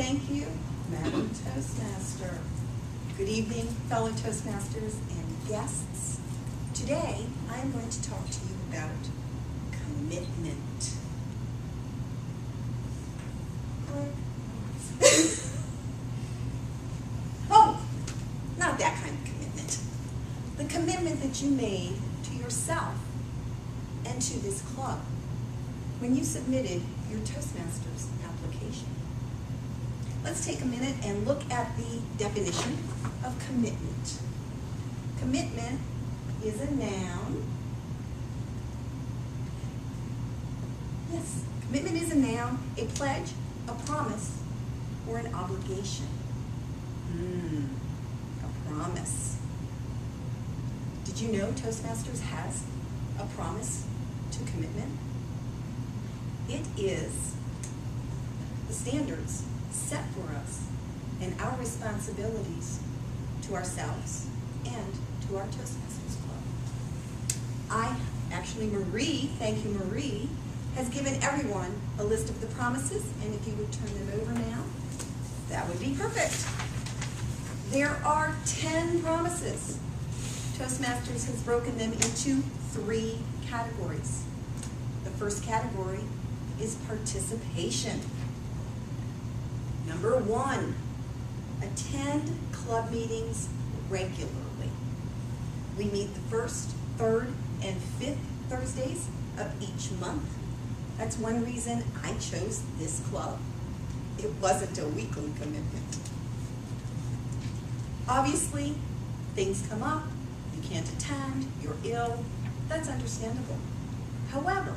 Thank you, Madam Toastmaster. Good evening, fellow Toastmasters and guests. Today, I am going to talk to you about commitment. Oh, not that kind of commitment. The commitment that you made to yourself and to this club when you submitted your Toastmasters application. Let's take a minute and look at the definition of commitment. Commitment is a noun. Yes, commitment is a noun, a pledge, a promise, or an obligation. A promise. Did you know Toastmasters has a promise to commitment? It is the standards set for us and our responsibilities to ourselves and to our Toastmasters Club. Marie, thank you Marie, has given everyone a list of the promises, and if you would turn them over now, that would be perfect. There are 10 promises. Toastmasters has broken them into 3 categories. The first category is participation. Number 1, attend club meetings regularly. We meet the first, third, and 5th Thursdays of each month. That's one reason I chose this club. It wasn't a weekly commitment. Obviously, things come up, you can't attend, you're ill, that's understandable. However,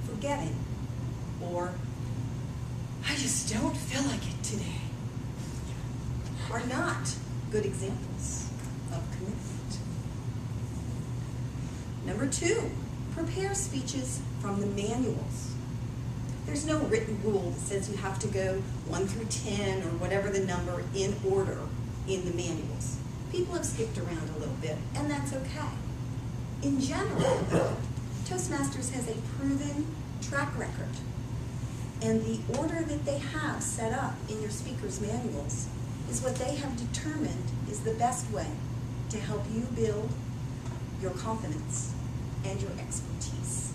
forgetting or I just don't feel like it today are not good examples of commitment. Number 2, prepare speeches from the manuals. There's no written rule that says you have to go 1 through 10 or whatever the number in order in the manuals. People have skipped around a little bit, and that's okay. In general, though, Toastmasters has a proven track record, and the order that they have set up in your speakers' manuals is what they have determined is the best way to help you build your confidence and your expertise.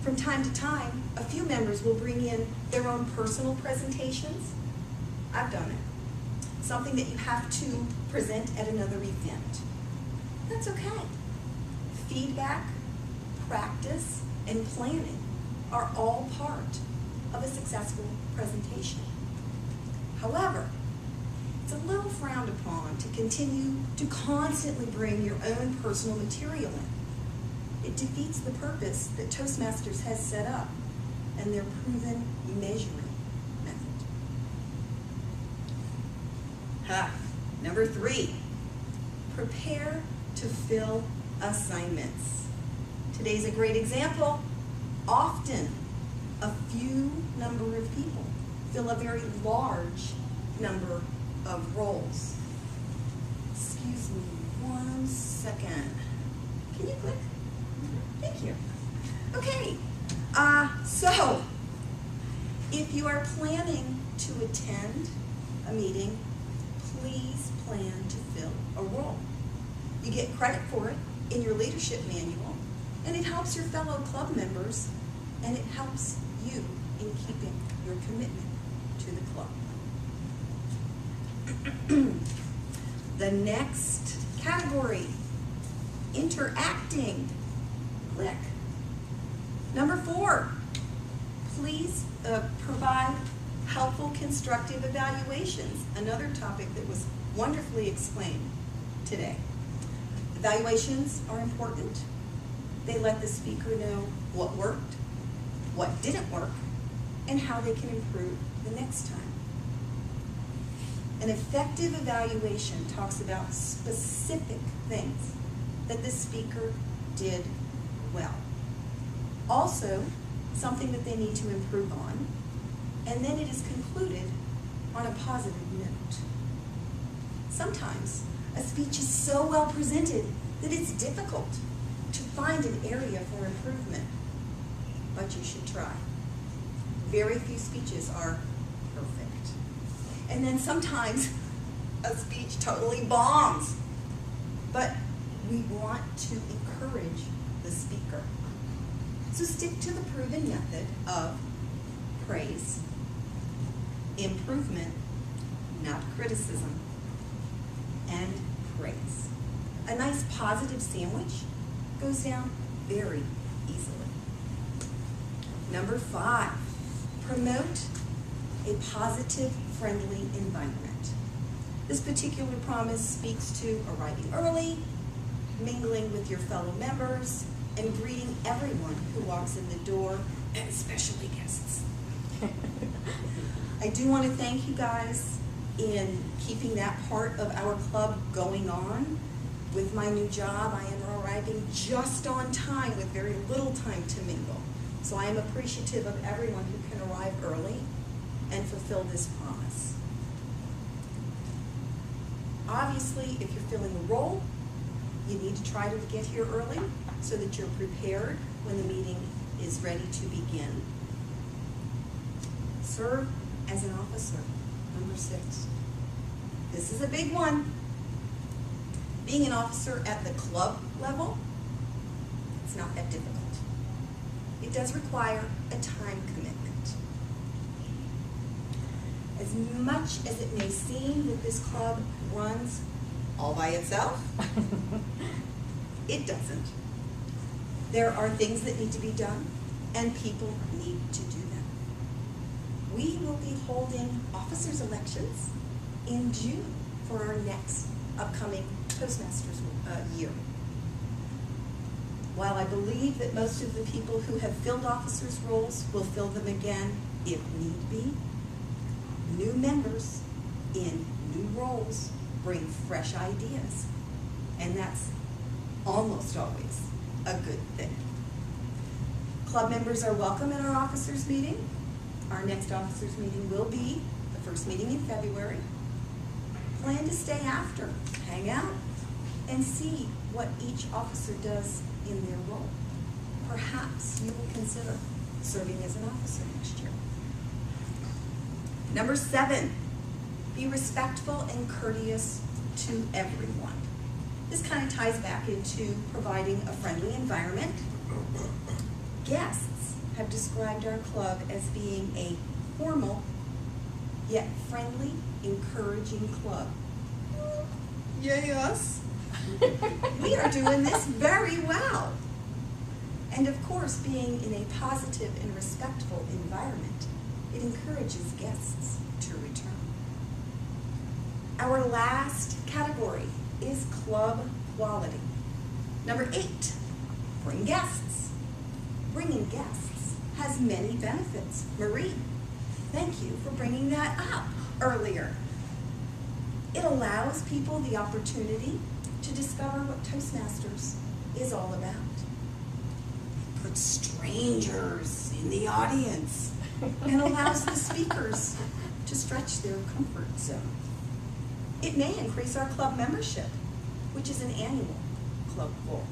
From time to time, a few members will bring in their own personal presentations. I've done it. Something that you have to present at another event. That's okay. Feedback, practice, and planning are all part of a successful presentation. However, it's a little frowned upon to continue to constantly bring your own personal material in. It defeats the purpose that Toastmasters has set up and their proven measuring method. Number 3, prepare to fill assignments. Today's a great example. Often, a few number of people fill a very large number of roles. Excuse me 1 second. Can you click? Thank you. Okay, so if you are planning to attend a meeting, please plan to fill a role. You get credit for it in your leadership manual, and it helps your fellow club members, and it helps you in keeping your commitment to the club. The next category, interacting. Click. Number 4, please provide helpful constructive evaluations. Another topic that was wonderfully explained today. Evaluations are important. They let the speaker know what worked, what didn't work, and how they can improve the next time. An effective evaluation talks about specific things that the speaker did well. Also, something that they need to improve on, and then it is concluded on a positive note. Sometimes a speech is so well presented that it's difficult to find an area for improvement, but you should try. Very few speeches are perfect. And then sometimes a speech totally bombs. But we want to encourage the speaker. So stick to the proven method of praise, improvement, not criticism, and praise. A nice positive sandwich goes down very easily. Number 5, promote a positive, friendly environment. This particular promise speaks to arriving early, mingling with your fellow members, and greeting everyone who walks in the door, and especially guests. I do want to thank you guys in keeping that part of our club going on. With my new job, I am arriving just on time with very little time to mingle. So I am appreciative of everyone who can arrive early and fulfill this promise. Obviously, if you're filling a role, you need to try to get here early so that you're prepared when the meeting is ready to begin. Serve as an officer. Number 6. This is a big one. Being an officer at the club level, it's not that difficult. It does require a time commitment. As much as it may seem that this club runs all by itself, it doesn't. There are things that need to be done, and people need to do them. We will be holding officers' elections in June for our next upcoming Toastmasters year. While I believe that most of the people who have filled officers' roles will fill them again if need be, new members in new roles bring fresh ideas, and that's almost always a good thing. Club members are welcome at our officers' meeting. Our next officers' meeting will be the first meeting in February. Plan to stay after, hang out, and see what each officer does in their role. Perhaps you will consider serving as an officer next year. Number 7, be respectful and courteous to everyone. This kind of ties back into providing a friendly environment. Guests have described our club as being a formal yet friendly, encouraging club. Yes. We are doing this very well. And of course, being in a positive and respectful environment, it encourages guests to return. Our last category is club quality. Number 8, bring guests. Bringing guests has many benefits. Marie, thank you for bringing that up earlier. It allows people the opportunity to discover what Toastmasters is all about. It puts strangers in the audience and allows the speakers to stretch their comfort zone. It may increase our club membership, which is an annual club goal.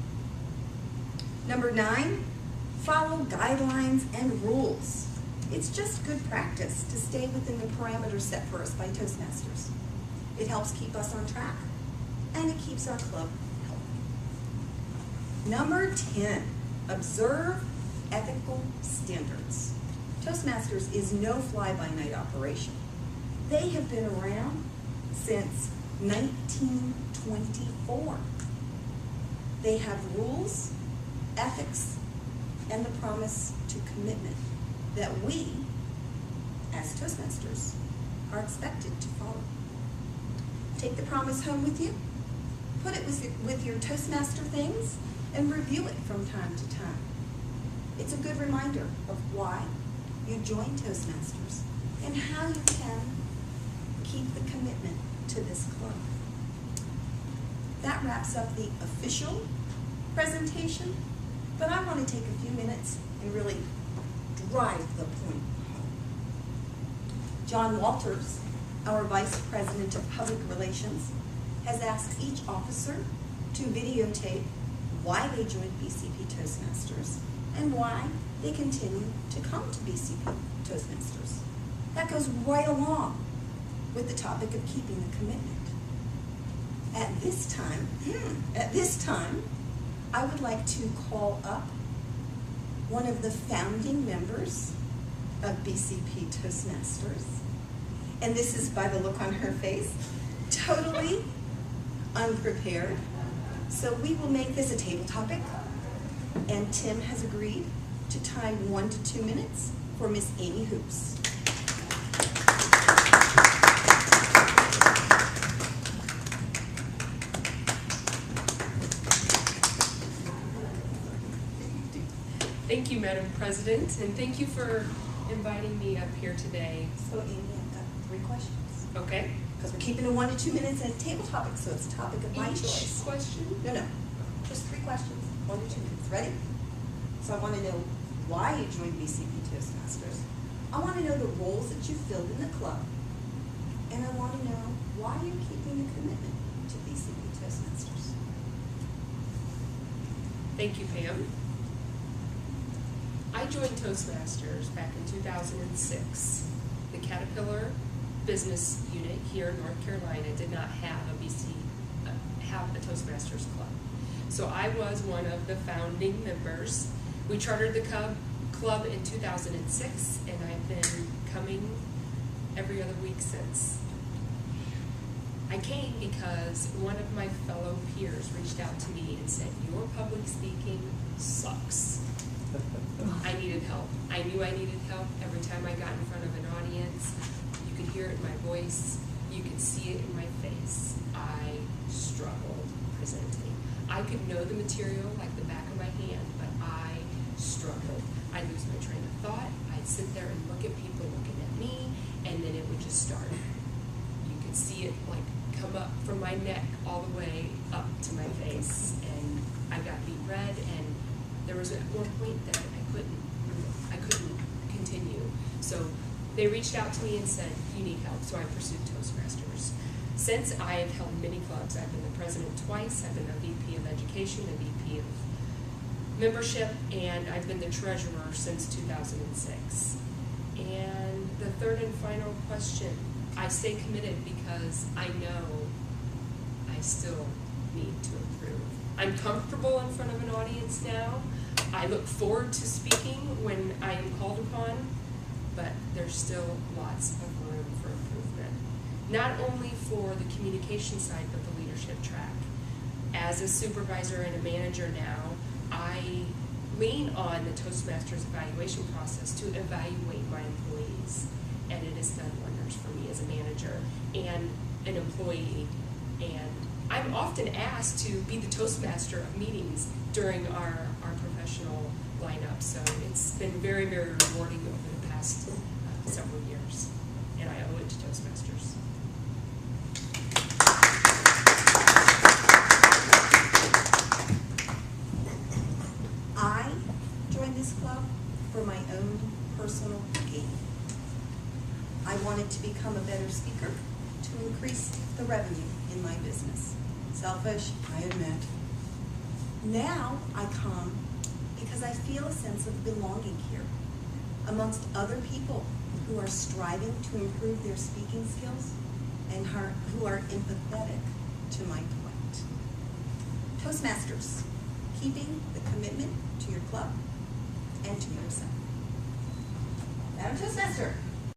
Number 9, follow guidelines and rules. It's just good practice to stay within the parameters set for us by Toastmasters. It helps keep us on track, and it keeps our club healthy. Number 10, observe ethical standards. Toastmasters is no fly-by-night operation. They have been around since 1924. They have rules, ethics, and the promise to commitment that we, as Toastmasters, are expected to follow. Take the promise home with you, put it with your Toastmaster things, and review it from time to time. It's a good reminder of why you joined Toastmasters and how you can keep the commitment to this club. That wraps up the official presentation, but I want to take a few minutes and really drive the point home. John Walters, our Vice President of Public Relations, has asked each officer to videotape why they joined BCP Toastmasters and why they continue to come to BCP Toastmasters. That goes right along with the topic of keeping the commitment. At this time, I would like to call up one of the founding members of BCP Toastmasters. And this is, by the look on her face, totally unprepared. So we will make this a table topic. And Tim has agreed to time 1 to 2 minutes for Miss Amy Hoops. Thank you, Madam President, and thank you for inviting me up here today. So Amy, I've got 3 questions. Okay. Because we're keeping it 1 to 2 minutes at a table topic, so it's a topic of my choice. Question? No. Just 3 questions, 1 to 2 minutes. Ready? So I want to know why you joined BCP Toastmasters. I want to know the roles that you filled in the club. And I want to know why you're keeping the commitment to BCP Toastmasters. Thank you, Pam. I joined Toastmasters back in 2006. The Caterpillar business unit here in North Carolina did not have a Toastmasters Club. So I was one of the founding members. We chartered the club in 2006, and I've been coming every other week since. I came because one of my fellow peers reached out to me and said, "Your public speaking sucks." I needed help. I knew I needed help. Every time I got in front of an audience, you could hear it in my voice, you could see it in my face. I struggled presenting. I could know the material like the back of my hand, but I struggled. I'd lose my train of thought. I'd sit there and look at people looking at me, and then it would just start. You could see it like come up from my neck all the way up to my face, and I got beet red, and there was at one point that I couldn't continue. So they reached out to me and said, "You need help." So I pursued Toastmasters. Since I have held many clubs, I've been the president twice, I've been a VP of education, a VP of membership, and I've been the treasurer since 2006. And the third and final question, I stay committed because I know I still need to improve. I'm comfortable in front of an audience now. I look forward to speaking when I am called upon, but there's still lots of room for improvement. Not only for the communication side, but the leadership track. As a supervisor and a manager now, I lean on the Toastmasters evaluation process to evaluate my employees, and it has done wonders for me as a manager and an employee. And I'm often asked to be the Toastmaster of meetings during our professional lineup, so it's been very, very rewarding over the past several years, and I owe it to Toastmasters. I joined this club for my own personal gain. I wanted to become a better speaker to increase the revenue in my business. Selfish, I admit. Now I come because I feel a sense of belonging here amongst other people who are striving to improve their speaking skills and who are empathetic to my point. Toastmasters, keeping the commitment to your club and to yourself. Madam Toastmaster.